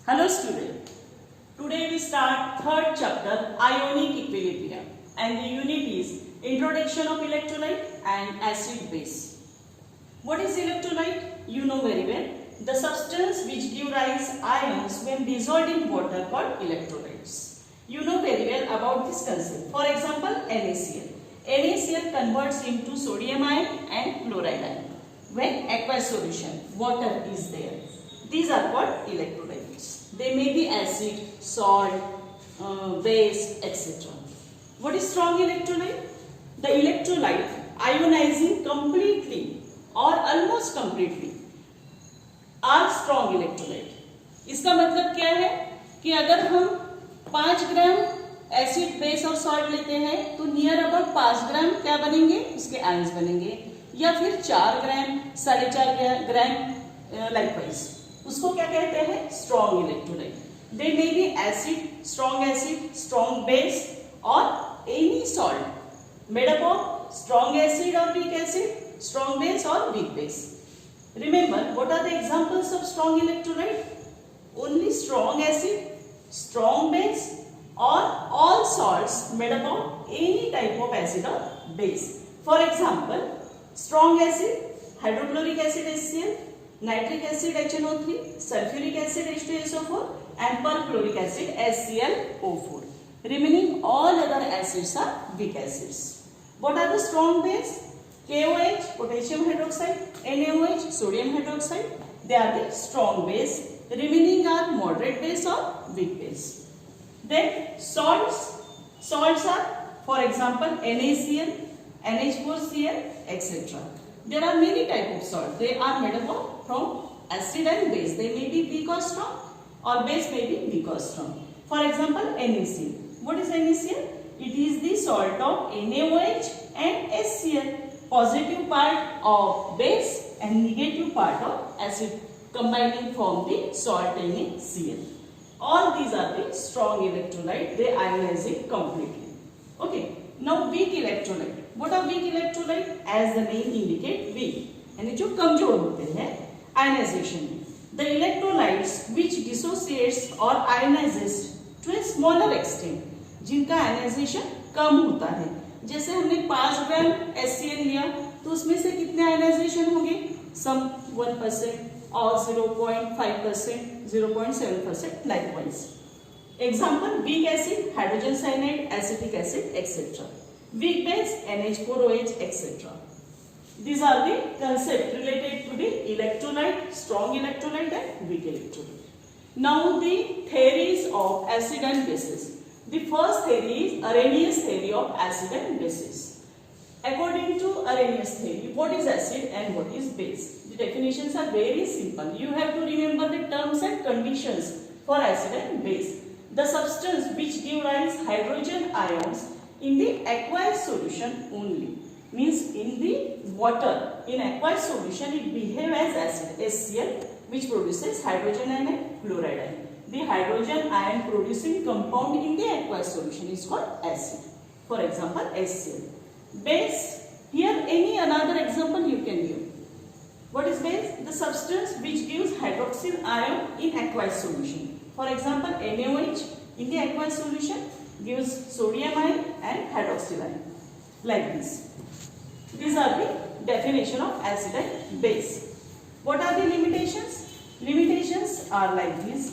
Hello student, today we start third chapter Ionic Equilibrium and the unit is Introduction of Electrolyte and Acid Base. What is electrolyte? You know very well. The substance which give rise ions when dissolved in water called electrolytes. You know very well about this concept. For example, NaCl. NaCl converts into sodium ion and chloride ion when aqueous solution, water is there. These are called electrolytes. They may be acid, salt, base, etc. What is strong electrolyte? The electrolyte ionizing completely or almost completely are strong electrolyte. इसका मतलब क्या है कि अगर हम 5 ग्राम acid base और salt लेते हैं तो नियर अबाउट 5 ग्राम क्या बनेंगे, इसके आयंस बनेंगे, या फिर 4 ग्राम 4.5 ग्राम लाइकवाइज, उसको क्या कहते हैं, strong electrolyte. They may be acid, strong base और any salt made up of strong acid और वीक एसिड, स्ट्रॉन्ग बेस और weak base. Remember, what are the examples of strong electrolyte? Only strong acid, strong base or all salts made up of any type of acid or base. For example, strong acid, hydrochloric acid HCl, nitric acid HNO3, sulfuric acid H2SO4 and perchloric acid HClO4. Remaining all other acids are weak acids. What are the strong base? KOH, potassium hydroxide, NaOH, sodium hydroxide, they are the strong base. Remaining are moderate base or weak base. Then salts are, for example, NaCl, NH4Cl, etc. There are many types of salt. They are made up from acid and base. They may be weak or strong, or base may be weak or strong. For example, NaCl. What is NaCl? It is the salt of NaOH and HCl. Positive part of base and negative part of acid combining form the salt NaCl. All these are the strong electrolyte. They ionize completely. Okay. Now weak electrolyte. What are weak electrolyte? As the name indicate, weak. यानी जो कमजोर होते हैं ionization में. The electrolytes which dissociates or ionizes to a smaller extent, जिनका ionization कम होता है. जैसे हमने 5 ग्राम HCl लिया तो उसमें से कितने आयनाइजेशन होंगे, सम 1% और 0.5%, 0.7% likewise. Example, weak acid hydrogen cyanide, acetic acid etcetera, weak base NH4OH etcetera. These are the concepts related to the electrolyte, strong electrolyte and weak electrolyte. Now the theories of acid and bases. The first theory is Arrhenius theory of acid and bases. According to Arrhenius theory, what is acid and what is base? The definitions are very simple. You have to remember the terms and conditions for acid and base. The substance which give rise hydrogen ions in the aqueous solution only. Means in the water, in aqueous solution it behave as acid, HCl, which produces hydrogen ion and chloride ion. The hydrogen ion producing compound in the aqueous solution is called acid. For example, HCl. Base, here any another example you can give. What is base? The substance which gives hydroxyl ion in aqueous solution. For example, NaOH in the aqueous solution gives sodium ion and hydroxyl ion. Like this. These are the definition of acid and base. What are the limitations? Limitations are like this.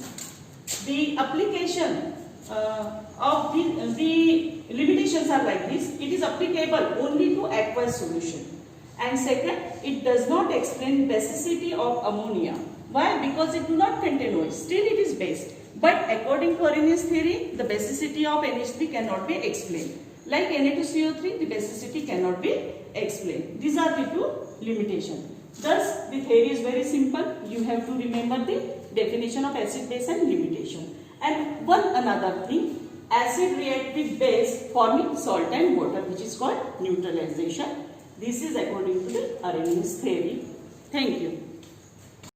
The application of the limitations are like this. It is applicable only to aqueous solution. And second, it does not explain basicity of ammonia. Why? Because it do not contain OH. Still it is base. But according to Arrhenius theory, the basicity of NH3 cannot be explained. Like Na2CO3, the basicity cannot be explained. These are the two limitations. Thus, the theory is very simple. You have to remember the definition of acid, base and limitation. And one another thing, acid react with base forming salt and water, which is called neutralization. This is according to the Arrhenius theory. Thank you.